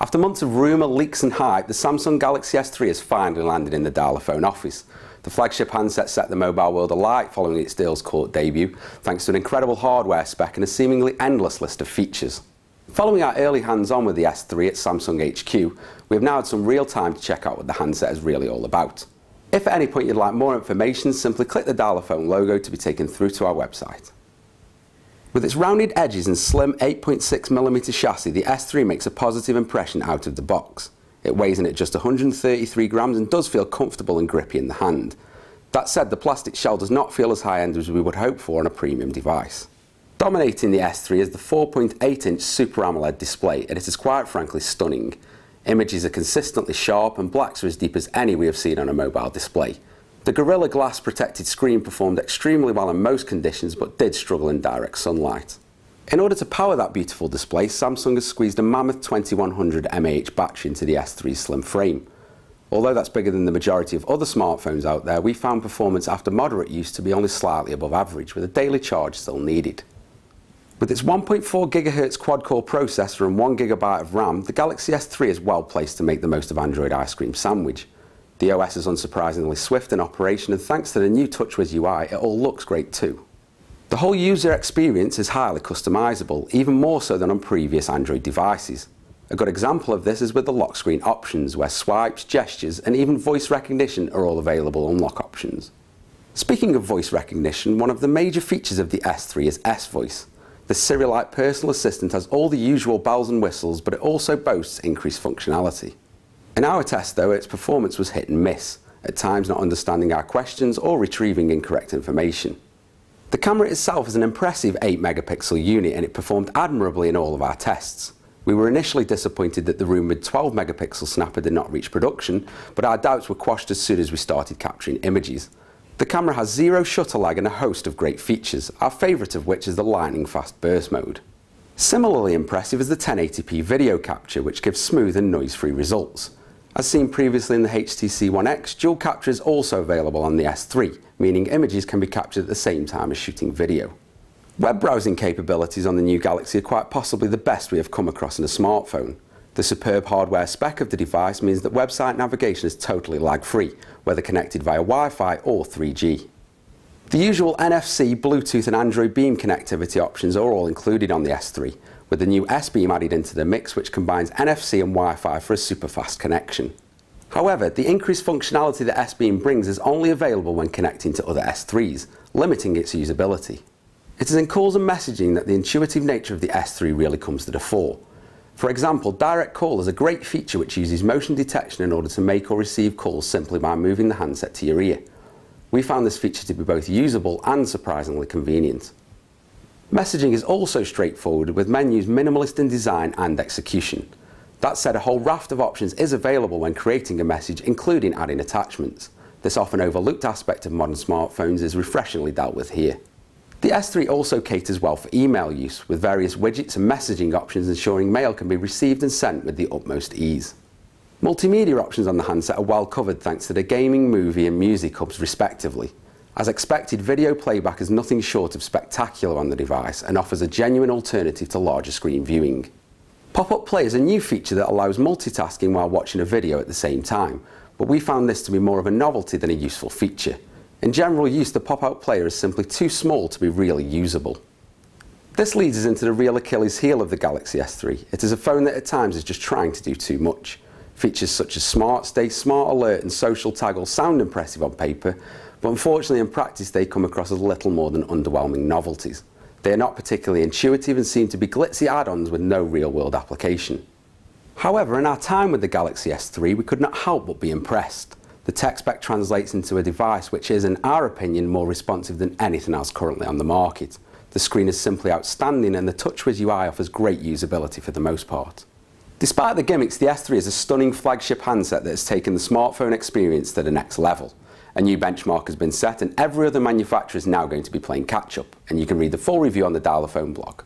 After months of rumour, leaks and hype, the Samsung Galaxy S3 has finally landed in the Dialaphone office. The flagship handset set the mobile world alight following its deals court debut, thanks to an incredible hardware spec and a seemingly endless list of features. Following our early hands-on with the S3 at Samsung HQ, we have now had some real time to check out what the handset is really all about. If at any point you'd like more information, simply click the Dialaphone logo to be taken through to our website. With its rounded edges and slim 8.6mm chassis, the S3 makes a positive impression out of the box. It weighs in at just 133 grams and does feel comfortable and grippy in the hand. That said, the plastic shell does not feel as high-end as we would hope for on a premium device. Dominating the S3 is the 4.8-inch Super AMOLED display, and it is quite frankly stunning. Images are consistently sharp and blacks are as deep as any we have seen on a mobile display. The Gorilla Glass protected screen performed extremely well in most conditions but did struggle in direct sunlight. In order to power that beautiful display, Samsung has squeezed a mammoth 2100 mAh battery into the S3's slim frame. Although that's bigger than the majority of other smartphones out there, we found performance after moderate use to be only slightly above average, with a daily charge still needed. With its 1.4 GHz quad-core processor and 1 GB of RAM, the Galaxy S3 is well placed to make the most of Android ice cream sandwich. The OS is unsurprisingly swift in operation, and thanks to the new TouchWiz UI, it all looks great too. The whole user experience is highly customizable, even more so than on previous Android devices. A good example of this is with the lock screen options, where swipes, gestures, and even voice recognition are all available on lock options. Speaking of voice recognition, one of the major features of the S3 is S-Voice. The Siri-like personal assistant has all the usual bells and whistles, but it also boasts increased functionality. In our test though, its performance was hit and miss, at times not understanding our questions or retrieving incorrect information. The camera itself is an impressive 8-megapixel unit and it performed admirably in all of our tests. We were initially disappointed that the rumoured 12-megapixel snapper did not reach production, but our doubts were quashed as soon as we started capturing images. The camera has zero shutter lag and a host of great features, our favourite of which is the lightning fast burst mode. Similarly impressive is the 1080p video capture, which gives smooth and noise-free results. As seen previously in the HTC One X, dual capture is also available on the S3, meaning images can be captured at the same time as shooting video. Web browsing capabilities on the new Galaxy are quite possibly the best we have come across in a smartphone. The superb hardware spec of the device means that website navigation is totally lag-free, whether connected via Wi-Fi or 3G. The usual NFC, Bluetooth and Android Beam connectivity options are all included on the S3, with the new S-Beam added into the mix, which combines NFC and Wi-Fi for a super fast connection. However, the increased functionality that S-Beam brings is only available when connecting to other S3s, limiting its usability. It is in calls and messaging that the intuitive nature of the S3 really comes to the fore. For example, Direct Call is a great feature which uses motion detection in order to make or receive calls simply by moving the handset to your ear. We found this feature to be both usable and surprisingly convenient. Messaging is also straightforward, with menus minimalist in design and execution. That said, a whole raft of options is available when creating a message, including adding attachments. This often overlooked aspect of modern smartphones is refreshingly dealt with here. The S3 also caters well for email use, with various widgets and messaging options ensuring mail can be received and sent with the utmost ease. Multimedia options on the handset are well covered thanks to the gaming, movie and music hubs respectively. As expected, video playback is nothing short of spectacular on the device and offers a genuine alternative to larger screen viewing. Pop-up play is a new feature that allows multitasking while watching a video at the same time, but we found this to be more of a novelty than a useful feature. In general use, the pop-out player is simply too small to be really usable. This leads us into the real Achilles heel of the Galaxy S3. It is a phone that at times is just trying to do too much. Features such as Smart Stay, Smart Alert and Social Tag all sound impressive on paper, but unfortunately in practice they come across as little more than underwhelming novelties. They are not particularly intuitive and seem to be glitzy add-ons with no real-world application. However, in our time with the Galaxy S3 we could not help but be impressed. The tech spec translates into a device which is, in our opinion, more responsive than anything else currently on the market. The screen is simply outstanding and the TouchWiz UI offers great usability for the most part. Despite the gimmicks, the S3 is a stunning flagship handset that has taken the smartphone experience to the next level. A new benchmark has been set and every other manufacturer is now going to be playing catch up, and you can read the full review on the Dialaphone blog.